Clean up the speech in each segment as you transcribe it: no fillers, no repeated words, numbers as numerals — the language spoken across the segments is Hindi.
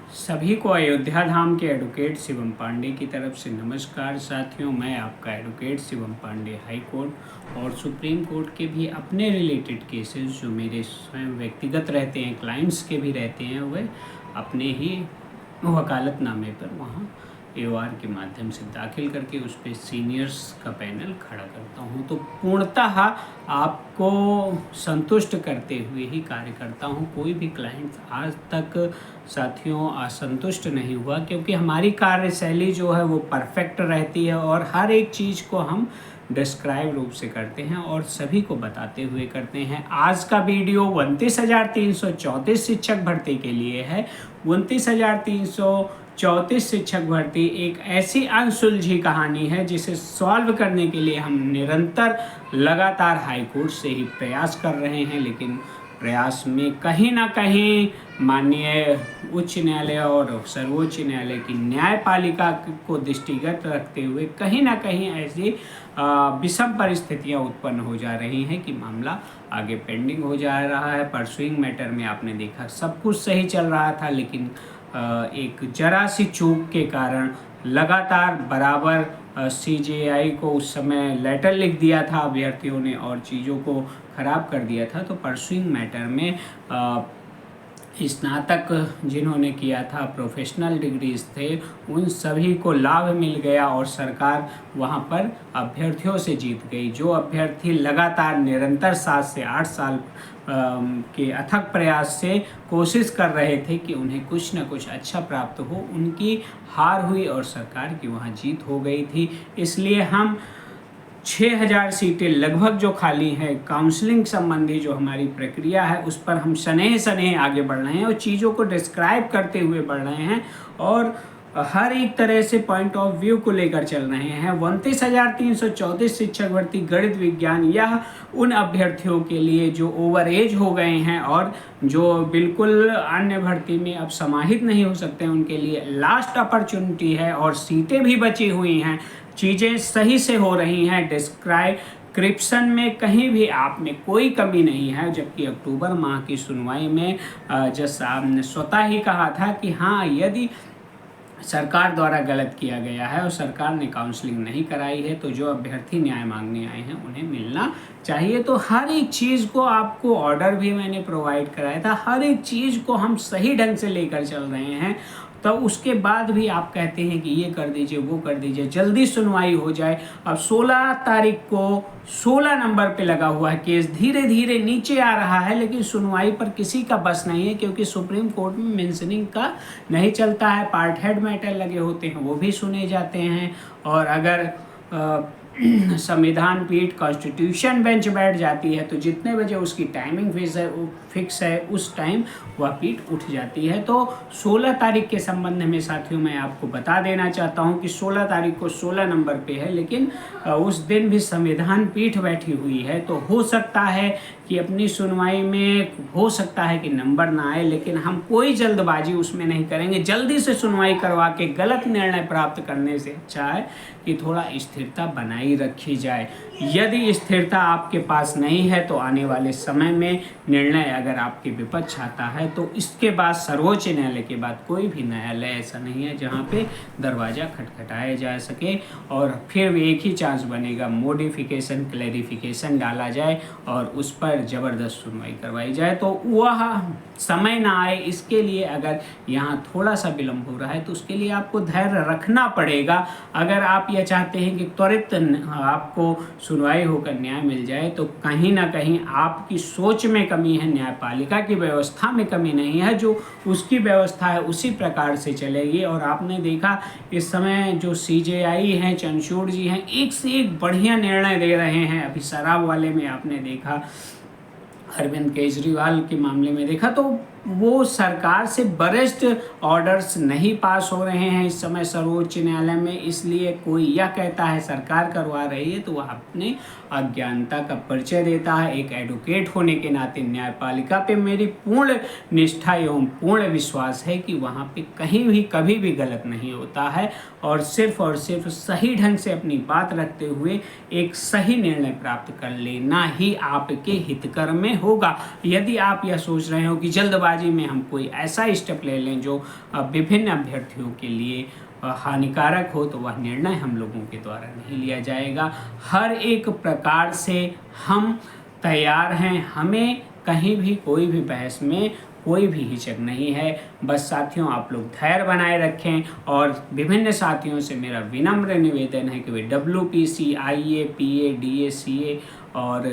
सभी को अयोध्या धाम के एडवोकेट शिवम पांडे की तरफ से नमस्कार साथियों। मैं आपका advocate Shivam Pandey high court और सुप्रीम कोर्ट के भी अपने रिलेटेड केसेस जो मेरे स्वयं व्यक्तिगत रहते हैं, क्लाइंट्स के भी रहते हैं, वह अपने ही वकालतनामे पर वहाँ AOR के माध्यम से दाखिल करके उस पर सीनियर्स का पैनल खड़ा करता हूँ। तो पूर्णतः आपको संतुष्ट करते हुए ही कार्य करता हूँ। कोई भी क्लाइंट आज तक साथियों असंतुष्ट नहीं हुआ, क्योंकि हमारी कार्यशैली जो है वो परफेक्ट रहती है और हर एक चीज़ को हम डिस्क्राइब रूप से करते हैं और सभी को बताते हुए करते हैं। आज का वीडियो 29,334 शिक्षक भर्ती के लिए है। 29,334 शिक्षक भर्ती एक ऐसी अनसुलझी कहानी है जिसे सॉल्व करने के लिए हम निरंतर लगातार हाई कोर्ट से ही प्रयास कर रहे हैं, लेकिन प्रयास में कहीं ना कहीं माननीय उच्च न्यायालय और सर्वोच्च न्यायालय की न्यायपालिका को दृष्टिगत रखते हुए कहीं ना कहीं ऐसी विषम परिस्थितियां उत्पन्न हो जा रही हैं कि मामला आगे पेंडिंग हो जा रहा है। परसुइंग मैटर में आपने देखा सब कुछ सही चल रहा था, लेकिन एक जरा सी चूक के कारण लगातार बराबर CJI को उस समय लेटर लिख दिया था अभ्यर्थियों ने और चीज़ों को ख़राब कर दिया था। तो परसुइंग मैटर में स्नातक जिन्होंने किया था, प्रोफेशनल डिग्रीज थे, उन सभी को लाभ मिल गया और सरकार वहां पर अभ्यर्थियों से जीत गई। जो अभ्यर्थी लगातार निरंतर 7 से 8 साल के अथक प्रयास से कोशिश कर रहे थे कि उन्हें कुछ न कुछ अच्छा प्राप्त हो, उनकी हार हुई और सरकार की वहां जीत हो गई थी। इसलिए हम 6,000 सीटें लगभग जो खाली हैं, काउंसलिंग संबंधी जो हमारी प्रक्रिया है उस पर हम सनेह आगे बढ़ रहे हैं और चीज़ों को डिस्क्राइब करते हुए बढ़ रहे हैं और हर एक तरह से पॉइंट ऑफ व्यू को लेकर चल रहे हैं। 29,334 शिक्षक भर्ती गणित विज्ञान यह उन अभ्यर्थियों के लिए जो ओवर एज हो गए हैं और जो बिल्कुल अन्य भर्ती में अब समाहित नहीं हो सकते, उनके लिए लास्ट अपॉर्चुनिटी है और सीटें भी बची हुई हैं। चीज़ें सही से हो रही हैं, डिस्क्रिप्शन में कहीं भी आप में कोई कमी नहीं है। जबकि अक्टूबर माह की सुनवाई में जज साहब ने स्वतः ही कहा था कि हाँ, यदि सरकार द्वारा गलत किया गया है और सरकार ने काउंसलिंग नहीं कराई है तो जो अभ्यर्थी न्याय मांगने आए हैं उन्हें मिलना चाहिए। तो हर एक चीज़ को आपको ऑर्डर भी मैंने प्रोवाइड कराया था, हर एक चीज़ को हम सही ढंग से लेकर चल रहे हैं। तो उसके बाद भी आप कहते हैं कि ये कर दीजिए, वो कर दीजिए, जल्दी सुनवाई हो जाए। अब 16 तारीख को 16 नंबर पे लगा हुआ है केस, धीरे धीरे नीचे आ रहा है, लेकिन सुनवाई पर किसी का बस नहीं है, क्योंकि सुप्रीम कोर्ट में मेंशनिंग का नहीं चलता है। पार्ट हेड मैटर लगे होते हैं वो भी सुने जाते हैं, और अगर संविधान पीठ कॉन्स्टिट्यूशन बेंच बैठ जाती है तो जितने बजे उसकी टाइमिंग फिक्स है उस टाइम वह पीठ उठ जाती है। तो 16 तारीख के संबंध में साथियों मैं आपको बता देना चाहता हूं कि 16 तारीख को 16 नंबर पे है, लेकिन उस दिन भी संविधान पीठ बैठी हुई है। तो हो सकता है कि अपनी सुनवाई में हो सकता है कि नंबर ना आए, लेकिन हम कोई जल्दबाजी उसमें नहीं करेंगे। जल्दी से सुनवाई करवा के गलत निर्णय प्राप्त करने से अच्छा है कि थोड़ा स्थिरता बनाई रखी जाए। यदि स्थिरता आपके पास नहीं है तो आने वाले समय में निर्णय अगर आपके विपक्ष आता है तो इसके बाद सर्वोच्च न्यायालय के बाद कोई भी न्यायालय ऐसा नहीं है जहां पे दरवाज़ा खटखटाया जा सके, और फिर एक ही चांस बनेगा, मॉडिफिकेशन क्लैरिफिकेशन डाला जाए और उस पर ज़बरदस्त सुनवाई करवाई जाए। तो वह समय ना आए, इसके लिए अगर यहाँ थोड़ा सा विलम्ब हो रहा है तो उसके लिए आपको धैर्य रखना पड़ेगा। अगर आप यह चाहते हैं कि त्वरित आपको सुनवाई होकर न्याय मिल जाए तो कहीं ना कहीं आपकी सोच में कमी है, न्यायपालिका की व्यवस्था में कमी नहीं है। जो उसकी व्यवस्था है उसी प्रकार से चलेगी। और आपने देखा इस समय जो CJI हैं, चंद्रचूड़ जी हैं, एक से एक बढ़िया निर्णय दे रहे हैं। अभी शराब वाले में आपने देखा, अरविंद केजरीवाल के मामले में देखा, तो वो सरकार से वरिष्ठ ऑर्डर्स नहीं पास हो रहे हैं इस समय सर्वोच्च न्यायालय में। इसलिए कोई यह कहता है सरकार करवा रही है तो वह अपने अज्ञानता का परिचय देता है। एक एडवोकेट होने के नाते न्यायपालिका पे मेरी पूर्ण निष्ठा एवं पूर्ण विश्वास है कि वहाँ पे कहीं भी कभी भी गलत नहीं होता है, और सिर्फ सही ढंग से अपनी बात रखते हुए एक सही निर्णय प्राप्त कर लेना ही आपके हितकर में होगा। यदि आप यह सोच रहे हो कि जल्दबाजी जल्दबाजी में हम कोई ऐसा स्टेप ले लें जो विभिन्न अभ्यर्थियों के लिए हानिकारक हो, तो वह निर्णय हम लोगों के द्वारा नहीं लिया जाएगा। हर एक प्रकार से हम तैयार हैं, हमें कहीं भी कोई भी बहस में कोई भी हिचक नहीं है। बस साथियों, आप लोग धैर्य बनाए रखें और विभिन्न साथियों से मेरा विनम्र निवेदन है कि वे WPC, IA, PA, DA, CA और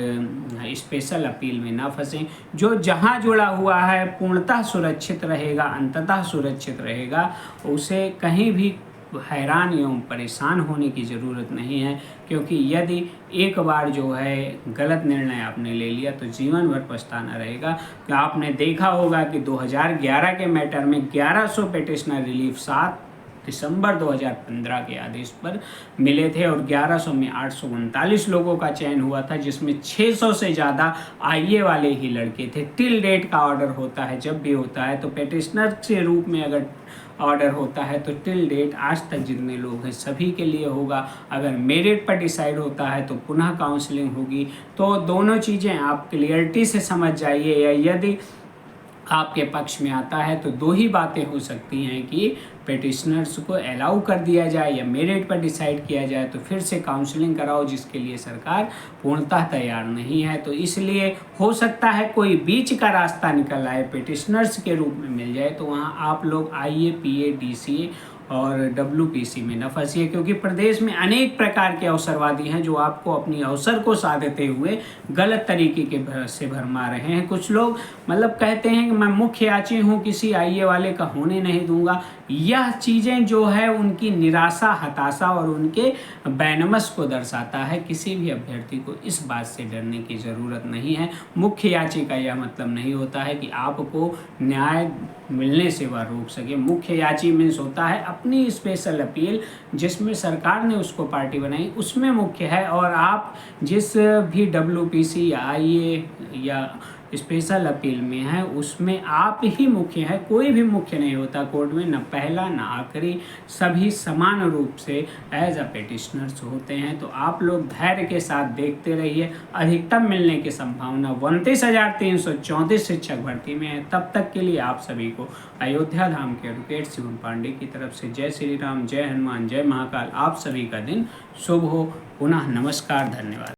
स्पेशल अपील में ना फंसें। जो जहां जुड़ा हुआ है पूर्णतः सुरक्षित रहेगा, अंततः सुरक्षित रहेगा, उसे कहीं भी हैरान एवं परेशान होने की ज़रूरत नहीं है, क्योंकि यदि एक बार जो है गलत निर्णय आपने ले लिया तो जीवन भर पछताना रहेगा। कि आपने देखा होगा कि 2011 के मैटर में 1100 पिटिशनर रिलीफ 7 दिसंबर 2015 के आदेश पर मिले थे और 1100 में 839 लोगों का चयन हुआ था, जिसमें 600 से ज़्यादा IA वाले ही लड़के थे। टिल डेट का ऑर्डर होता है, जब भी होता है तो पिटिशनर के रूप में अगर ऑर्डर होता है तो टिल डेट आज तक जितने लोग हैं सभी के लिए होगा। अगर मेरिट पर डिसाइड होता है तो पुनः काउंसलिंग होगी। तो दोनों चीज़ें आप क्लियरिटी से समझ जाइए। या यदि आपके पक्ष में आता है तो दो ही बातें हो सकती हैं कि पिटिशनर्स को अलाउ कर दिया जाए या मेरिट पर डिसाइड किया जाए, तो फिर से काउंसलिंग कराओ, जिसके लिए सरकार पूर्णतः तैयार नहीं है। तो इसलिए हो सकता है कोई बीच का रास्ता निकल आए, पिटिशनर्स के रूप में मिल जाए, तो वहाँ आप लोग IA, PA, DCA और WPC में न फंसिए, क्योंकि प्रदेश में अनेक प्रकार के अवसरवादी हैं जो आपको अपनी अवसर को साधते हुए गलत तरीके के से भरमा रहे हैं। कुछ लोग मतलब कहते हैं कि मैं मुख्य याची हूँ, किसी IA वाले का होने नहीं दूंगा। यह चीज़ें जो है उनकी निराशा, हताशा और उनके बैनमस को दर्शाता है। किसी भी अभ्यर्थी को इस बात से डरने की ज़रूरत नहीं है। मुख्य याची का यह मतलब नहीं होता है कि आपको न्याय मिलने से वह रोक सके। मुख्य याची मीन्स होता है अपनी स्पेशल अपील, जिसमें सरकार ने उसको पार्टी बनाई, उसमें मुख्य है। और आप जिस भी WPC या IA या स्पेशल अपील में है उसमें आप ही मुख्य हैं, कोई भी मुख्य नहीं होता कोर्ट में, न पहला न आखिरी, सभी समान रूप से एज अ पिटिशनर्स होते हैं। तो आप लोग धैर्य के साथ देखते रहिए। अधिकतम मिलने की संभावना 29,334 शिक्षक भर्ती में है। तब तक के लिए आप सभी को अयोध्या धाम के एडवोकेट शिवम पांडे की तरफ से जय श्री राम, जय हनुमान, जय महाकाल। आप सभी का दिन शुभ हो। पुनः नमस्कार, धन्यवाद।